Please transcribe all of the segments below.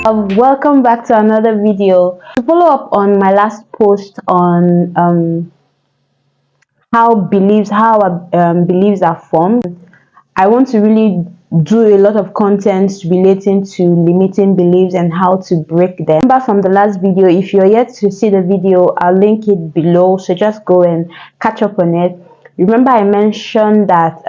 Welcome back to another video. To follow up on my last post on how our beliefs are formed, I want to really do a lot of content relating to limiting beliefs and how to break them. Remember from the last video, if you're yet to see the video, I'll link it below, so just go and catch up on it. Remember I mentioned that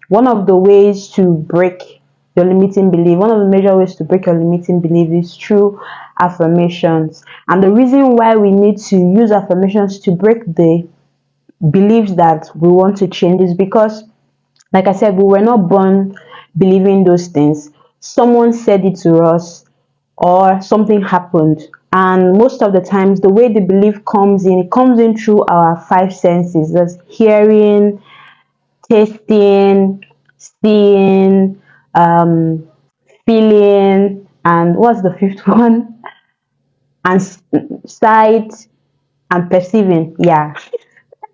one of the ways to break your limiting belief, one of the major ways to break your limiting belief is through affirmations. And the reason why we need to use affirmations to break the beliefs that we want to change is because, like I said, we were not born believing those things. Someone said it to us or something happened. And most of the times, the way the belief comes in, it comes in through our five senses. That's hearing, tasting, seeing, feeling, and what's the fifth one? And sight and perceiving. Yeah.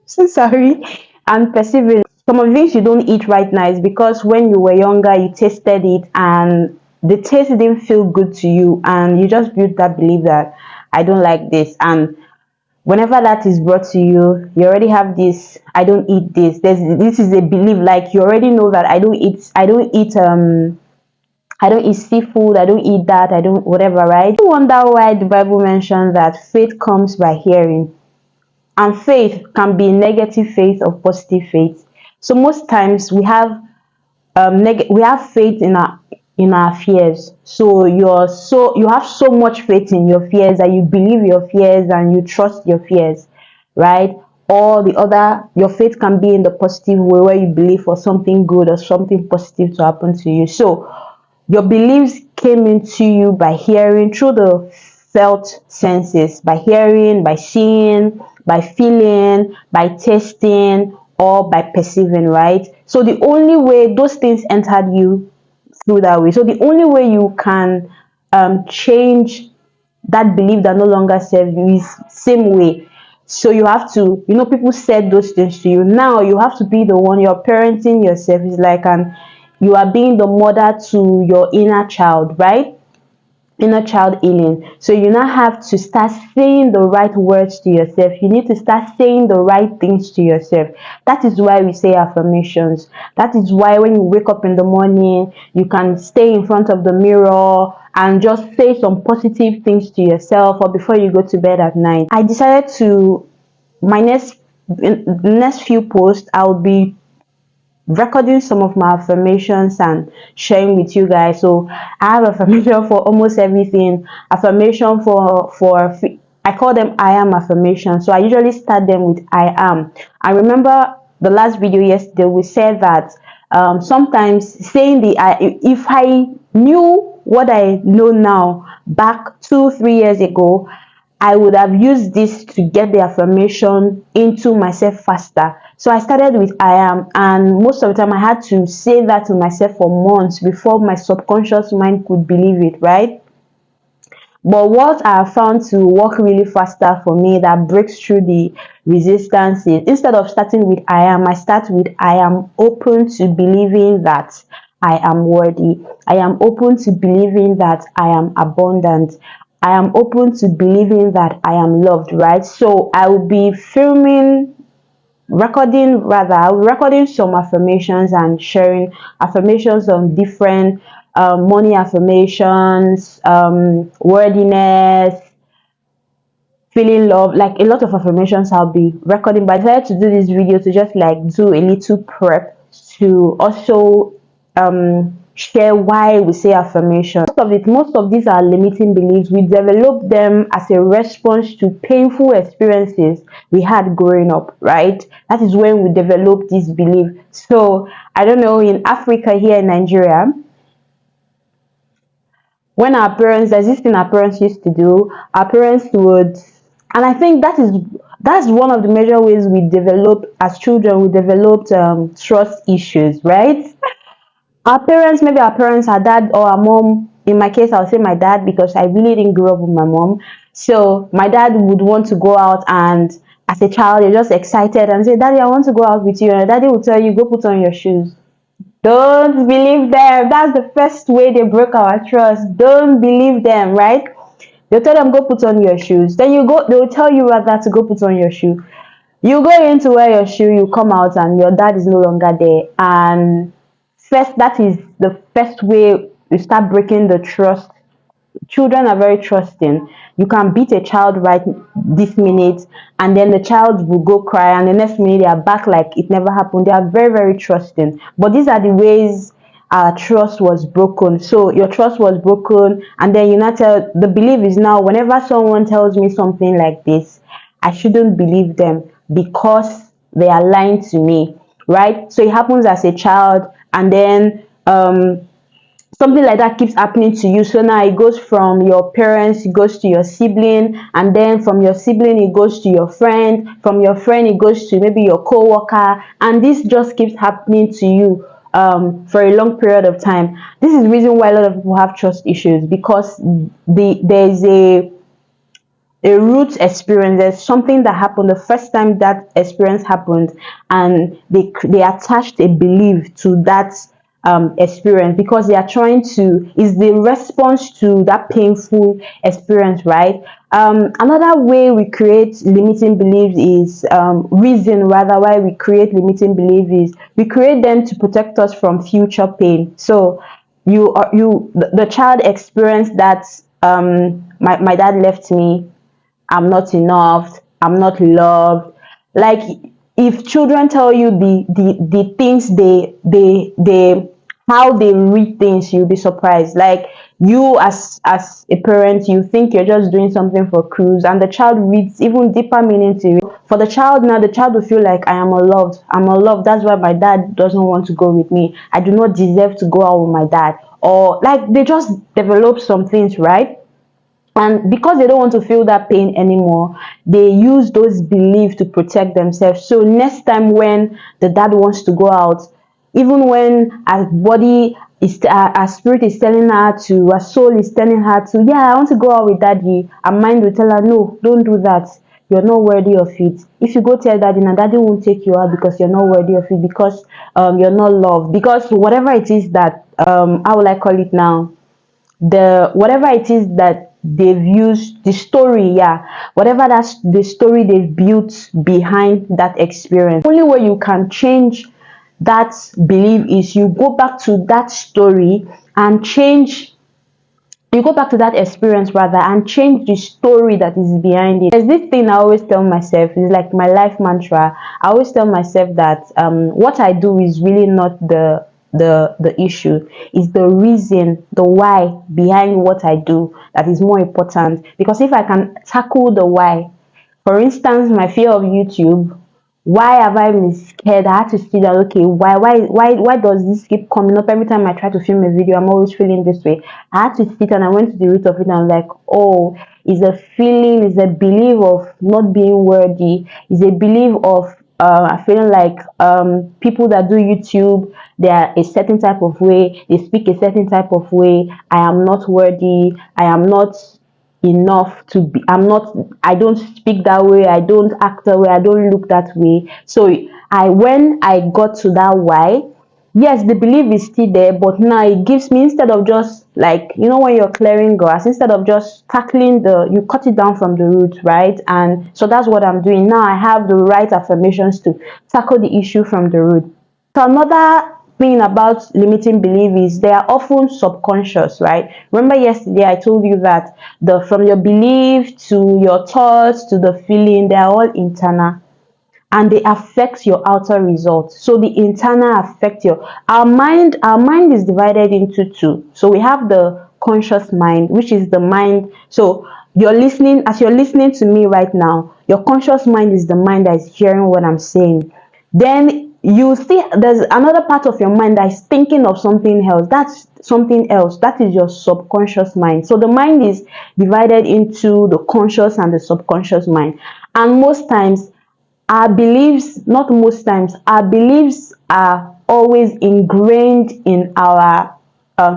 So sorry. And perceiving. Some of the things you don't eat right now is because when you were younger, you tasted it and the taste didn't feel good to you, and you just built that belief that I don't like this. And whenever that is brought to you, you already have this I don't eat this is a belief. Like, you already know that I don't eat seafood, I don't eat that, I don't whatever, right? You wonder why the Bible mentions that faith comes by hearing, and faith can be negative faith or positive faith. So most times we have faith in our fears. So you have so much faith in your fears that you believe your fears and you trust your fears, right? Or the other, your faith can be in the positive way, where you believe for something good or something positive to happen to you. So your beliefs came into you by hearing, through the felt senses, by hearing, by seeing, by feeling, by tasting, or by perceiving, right? So the only way those things entered you through that way. So the only way you can change that belief that no longer serves you is same way. So you have to, people said those things to you. Now you have to be the one. You're parenting yourself. It's like you are being the mother to your inner child, right? Inner child healing. So you now have to start saying the right words to yourself. You need to start saying the right things to yourself. That is why we say affirmations. That is why when you wake up in the morning, you can stay in front of the mirror and just say some positive things to yourself, or before you go to bed at night. I decided to, my next few posts, I'll be recording some of my affirmations and sharing with you guys. So I have affirmation for almost everything. Affirmation for I call them I am affirmations. So I usually start them with I am. I remember the last video yesterday, we said that sometimes saying if I knew what I know now back 2-3 years ago, I would have used this to get the affirmation into myself faster. So I started with I am, and most of the time I had to say that to myself for months before my subconscious mind could believe it, right? But what I have found to work really faster for me, that breaks through the resistance, is instead of starting with I am, I start with I am open to believing that I am worthy. I am open to believing that I am abundant. I am open to believing that I am loved, right? So I will be recording some affirmations and sharing affirmations on different money affirmations, worthiness, feeling love, like a lot of affirmations I'll be recording. But I decided to do this video to just like do a little prep to also share why we say affirmation. Most of these are limiting beliefs. We develop them as a response to painful experiences we had growing up, right? That is when we develop this belief. So I don't know, in Africa, here in Nigeria, when our parents, there's this thing our parents used to do, our parents would, and I think that's one of the major ways we develop as children. We developed trust issues, right? Maybe our parents, our dad or our mom. In my case, I'll say my dad, because I really didn't grow up with my mom. So my dad would want to go out, and as a child, you're just excited and say, "Daddy, I want to go out with you." And daddy will tell you, "Go put on your shoes." Don't believe them. That's the first way they broke our trust. Don't believe them, right? They'll tell them, go put on your shoes. Then you go, they'll tell you rather to go put on your shoe. You go in to wear your shoe, you come out and your dad is no longer there. And first, that is the first way you start breaking the trust. Children are very trusting. You can beat a child right this minute, and then the child will go cry, and the next minute they are back like it never happened. They are very, very trusting. But these are the ways our trust was broken. So your trust was broken, and then you now tell the belief is now whenever someone tells me something like this, I shouldn't believe them because they are lying to me, right? So it happens as a child, and then something like that keeps happening to you. So now it goes from your parents, it goes to your sibling, and then from your sibling it goes to your friend, from your friend it goes to maybe your co-worker, and this just keeps happening to you for a long period of time. This is the reason why a lot of people have trust issues, because there's a root experience. There's something that happened the first time that experience happened, and they attached a belief to that experience, because they are trying to is the response to that painful experience, right? Another way we create limiting beliefs is reason rather why we create limiting beliefs is we create them to protect us from future pain. So the child experienced that my dad left me, I'm not enough, I'm not loved. Like, if children tell you the things they how they read things, you'll be surprised. Like, you as a parent, you think you're just doing something for cruise, and the child reads even deeper meaning to it. For the child now, the child will feel like I am unloved. I'm unloved. That's why my dad doesn't want to go with me. I do not deserve to go out with my dad. Or like they just develop some things, right? And because they don't want to feel that pain anymore, they use those beliefs to protect themselves. So next time when the dad wants to go out, even when our body is our spirit is telling her to, our soul is telling her to, yeah, I want to go out with daddy, our mind will tell her, no, don't do that, you're not worthy of it. If you go tell daddy, now daddy won't take you out because you're not worthy of it, because you're not loved, because whatever it is that how will I call it now, the whatever it is that they've used, the story, yeah, whatever that's the story they've built behind that experience. The only way you can change that belief is you go back to that story and change, you go back to that experience rather and change the story that is behind it. There's this thing I always tell myself, it's like my life mantra. I always tell myself that what I do is really not the issue. It's the reason, the why behind what I do that is more important. Because if I can tackle the why, for instance, my fear of YouTube, why have I been scared? I had to see that, okay, why does this keep coming up every time I try to film a video? I'm always feeling this way. I had to sit and I went to the root of it, and I'm like, oh, it's a feeling, it's a belief of not being worthy, it's a belief of feeling like people that do YouTube, they are a certain type of way, they speak a certain type of way. I am not worthy, I am not enough to be, I don't speak that way, I don't act that way, I don't look that way. So I when I got to that why, yes, the belief is still there, but now it gives me, instead of just like, you know, when you're clearing grass, instead of just tackling you cut it down from the root, right? And so that's what I'm doing now. I have the right affirmations to tackle the issue from the root. So another thing about limiting belief is they are often subconscious, right? Remember yesterday I told you that the from your belief to your thoughts to the feeling, they are all internal, and they affect your outer results. So the internal affect your our mind is divided into two. So we have the conscious mind, which is the mind. So you're listening, as you're listening to me right now, your conscious mind is the mind that is hearing what I'm saying. Then you see there's another part of your mind that is thinking of something else. That's something else. That is your subconscious mind. So the mind is divided into the conscious and the subconscious mind. And most times our beliefs, not most times, our beliefs are always ingrained in our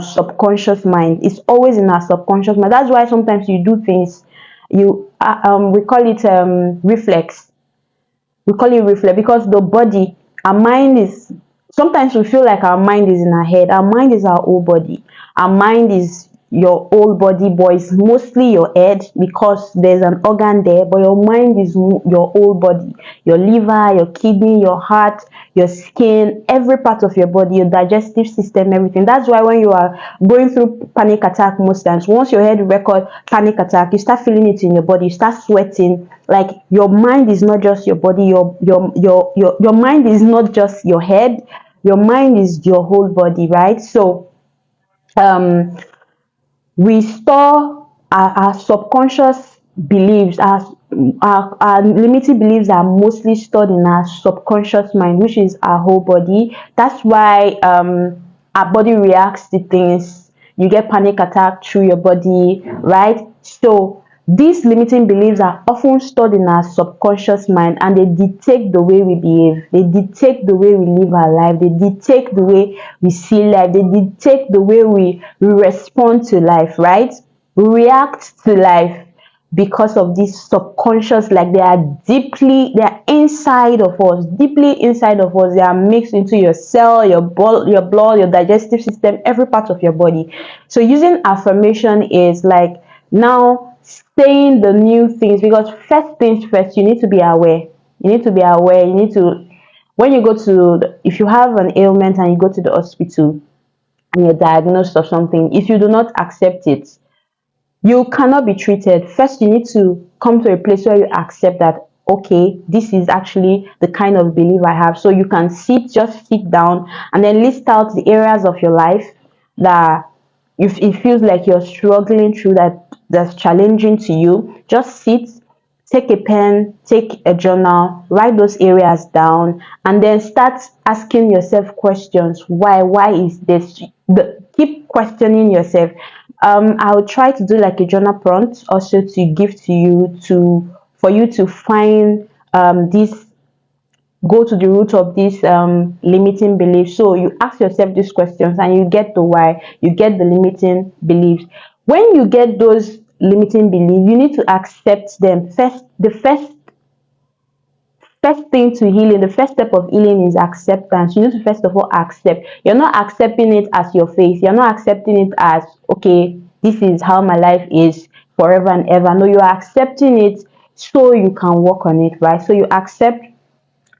subconscious mind. It's always in our subconscious mind. That's why sometimes you do things, you we call it reflex. We call it reflex because the body, our mind is sometimes we feel like our mind is in our head. Our mind is our whole body. Our mind is your whole body, but it's mostly your head because there's an organ there, but your mind is your whole body. Your liver, your kidney, your heart, your skin, every part of your body, your digestive system, everything. That's why when you are going through panic attack most times, once your head record panic attack, you start feeling it in your body, you start sweating. Like your mind is not just your body, your mind is not just your head, your mind is your whole body, right? So um we store our subconscious beliefs, our limiting beliefs are mostly stored in our subconscious mind, which is our whole body. That's why our body reacts to things. You get panic attack through your body, right? So these limiting beliefs are often stored in our subconscious mind, and they dictate the way we behave. They dictate the way we live our life. They dictate the way we see life. They dictate the way we respond to life, right? We react to life because of this subconscious, like they are inside of us, deeply inside of us. They are mixed into your cell, your blood, your digestive system, every part of your body. So using affirmation is like now saying the new things, because first things first, you need to be aware. You need to be aware. You need to, when you go to if you have an ailment and you go to the hospital and you're diagnosed of something, if you do not accept it, you cannot be treated. First, you need to come to a place where you accept that, okay, this is actually the kind of belief I have. So you can just sit down and then list out the areas of your life that if it feels like you're struggling through, that's challenging to you. Just sit, take a pen, take a journal, write those areas down, and then start asking yourself questions. Why is this? Keep questioning yourself. I'll try to do like a journal prompt also to give to you, to for you to find this, go to the root of this limiting beliefs. So you ask yourself these questions and you get the why, you get the limiting beliefs. When you get those limiting beliefs, you need to accept them first. The first thing to healing, the first step of healing is acceptance. You need to first of all accept. You're not accepting it as your faith. You're not accepting it as, okay, this is how my life is forever and ever. No, you're accepting it so you can work on it, right? So you accept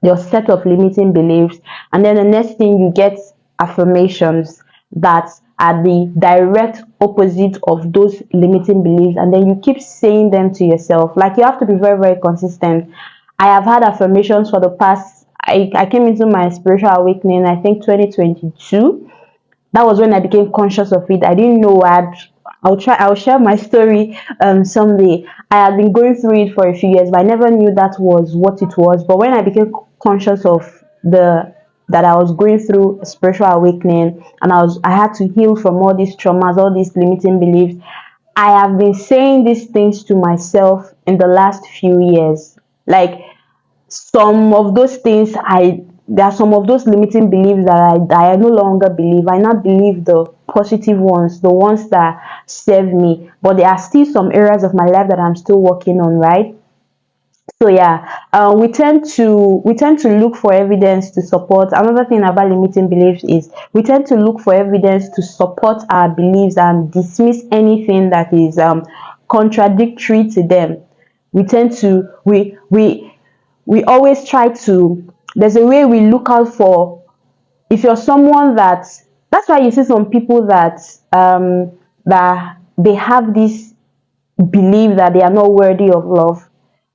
your set of limiting beliefs, and then the next thing, you get affirmations that are the direct opposite of those limiting beliefs, and then you keep saying them to yourself. Like, you have to be very, very consistent. I have had affirmations for the past, I came into my spiritual awakening, I think 2022. That was when I became conscious of it. I didn't know I'll share my story someday. I had been going through it for a few years, but I never knew that was what it was. But when I became conscious of the that I was going through a spiritual awakening, and I had to heal from all these traumas, all these limiting beliefs. I have been saying these things to myself in the last few years. Like, some of those things, there are some of those limiting beliefs that I no longer believe. I now believe the positive ones, the ones that serve me, but there are still some areas of my life that I'm still working on, right? So yeah, we tend to look for evidence to support. Another thing about limiting beliefs is we tend to look for evidence to support our beliefs and dismiss anything that is contradictory to them. We tend to we always try to, there's a way we look out for, if you're someone that's why you see some people that they have this belief that they are not worthy of love.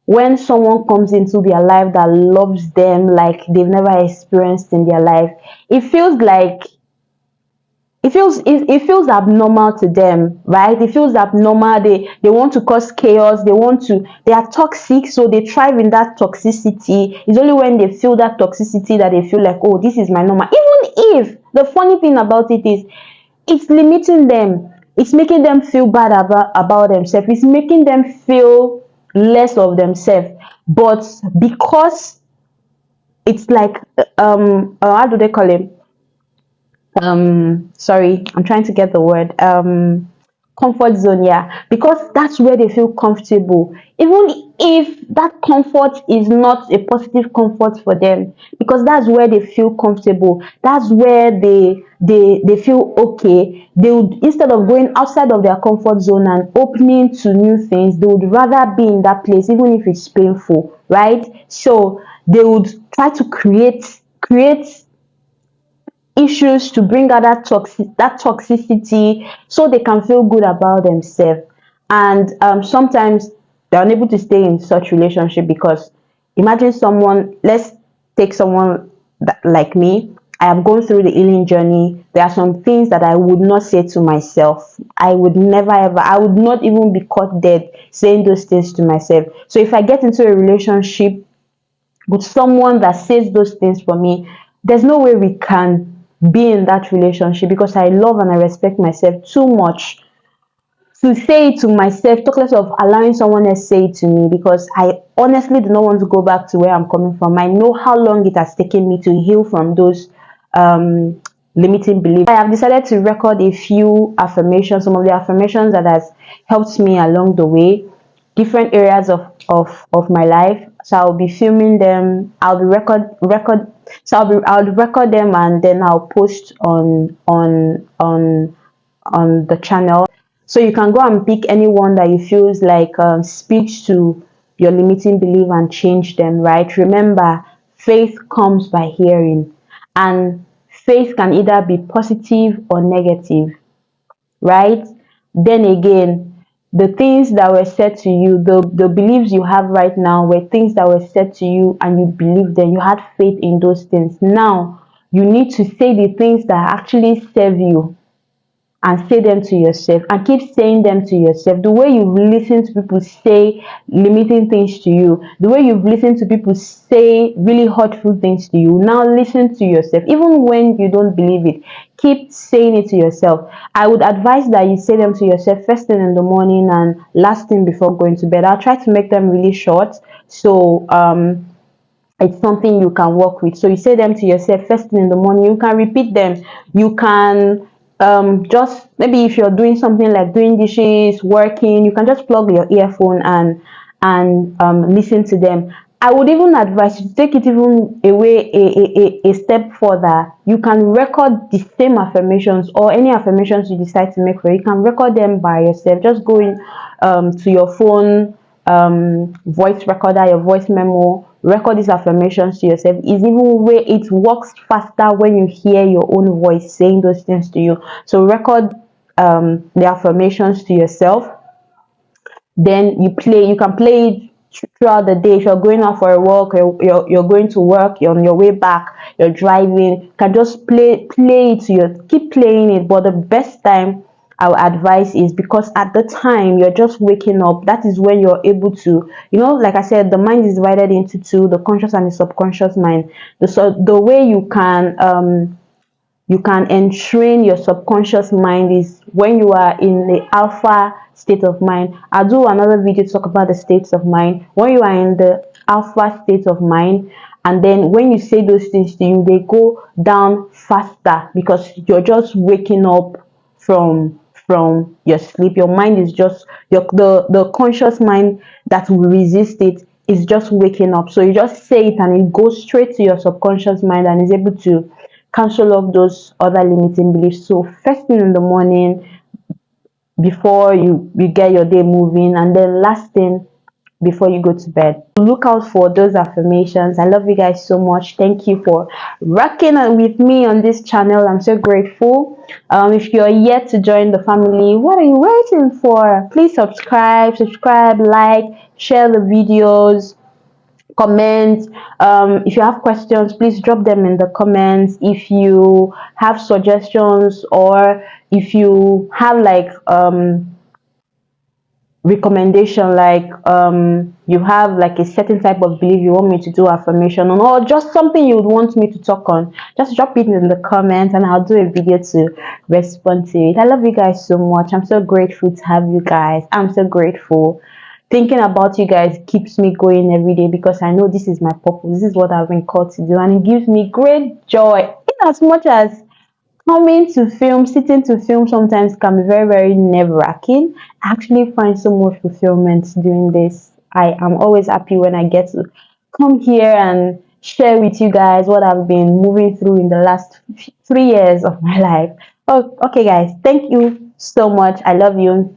When someone comes into their life that loves them like they've never experienced in their life, it feels like it feels abnormal to them, right? It feels abnormal. They want to cause chaos. They are toxic, so they thrive in that toxicity. It's only when they feel that toxicity that they feel like, oh, this is my normal. Even if the funny thing about it is, it's limiting them. It's making them feel bad about themselves. It's making them feel less of themselves. But because it's like how do they call it? Sorry, I'm trying to get the word, comfort zone. Yeah, because that's where they feel comfortable. Even if that comfort is not a positive comfort for them, because that's where they feel comfortable, that's where they feel okay, they would, instead of going outside of their comfort zone and opening to new things, they would rather be in that place even if it's painful, right? So they would try to create issues to bring out that toxicity so they can feel good about themselves. And sometimes they're unable to stay in such relationship because imagine someone, let's take someone like me. I am going through the healing journey. There are some things that I would not say to myself. I would never ever, I would not even be caught dead saying those things to myself. So if I get into a relationship with someone that says those things for me, there's no way we can be in that relationship, because I love and I respect myself too much to say it to myself, talk less of allowing someone else say it to me, because I honestly do not want to go back to where I'm coming from. I know how long it has taken me to heal from those limiting beliefs. I have decided to record a few affirmations, some of the affirmations that has helped me along the way, different areas of my life. So I'll be filming them, I'll be record so I'll record them, and then I'll post on the channel. So you can go and pick anyone that you feels like speaks to your limiting belief and change them, right? Remember, faith comes by hearing, and faith can either be positive or negative, right? Then again, the things that were said to you, the beliefs you have right now were things that were said to you and you believed them, you had faith in those things. Now you need to say the things that actually serve you, and say them to yourself, and keep saying them to yourself. The way you've listened to people say limiting things to you, the way you've listened to people say really hurtful things to you, now listen to yourself. Even when you don't believe it, keep saying it to yourself. I would advise that you say them to yourself first thing in the morning and last thing before going to bed. I'll try to make them really short, so it's something you can work with. So you say them to yourself first thing in the morning. You can repeat them. You can just, maybe if you're doing something like doing dishes, working, you can just plug your earphone and listen to them. I would even advise you to take it even away a step further. You can record the same affirmations, or any affirmations you decide to make for you. You can record them by yourself. Just go in to your phone, voice recorder, your voice memo, record these affirmations to yourself. Is even way it works faster when you hear your own voice saying those things to you. So record the affirmations to yourself, then you can play it throughout the day. If you're going out for a walk, you're going to work, you're on your way back, you're driving, you can just play it to keep playing it. But the best time I would advise is, because at the time you're just waking up, that is when you're able to, like I said, the mind is divided into two, the conscious and the subconscious mind. The way you can entrain your subconscious mind is when you are in the alpha state of mind. I'll do another video to talk about the states of mind. When you are in the alpha state of mind, and then when you say those things to you, they go down faster, because you're just waking up from your sleep. Your mind is just the conscious mind that will resist it is just waking up. So you just say it and it goes straight to your subconscious mind and is able to cancel off those other limiting beliefs. So first thing in the morning, before you get your day moving, and then last thing before you go to bed. Look out for those affirmations. I love you guys so much. Thank you for rocking with me on this channel. I'm so grateful. If you're yet to join the family, what are you waiting for? Please subscribe, like, share the videos, comment. If you have questions, please drop them in the comments. If you have suggestions, or if you have like recommendation, like you have like a certain type of belief you want me to do affirmation on, or just something you would want me to talk on, just drop it in the comments and I'll do a video to respond to it. I love you guys so much. I'm so grateful to have you guys. I'm so grateful. Thinking about you guys keeps me going every day, because I know this is my purpose. This is what I've been called to do, and it gives me great joy. In as much as coming to film, sitting to film sometimes can be very, very nerve-wracking, I actually find so much fulfillment doing this. I am always happy when I get to come here and share with you guys what I've been moving through in the last 3 years of my life. Oh, okay, guys. Thank you so much. I love you.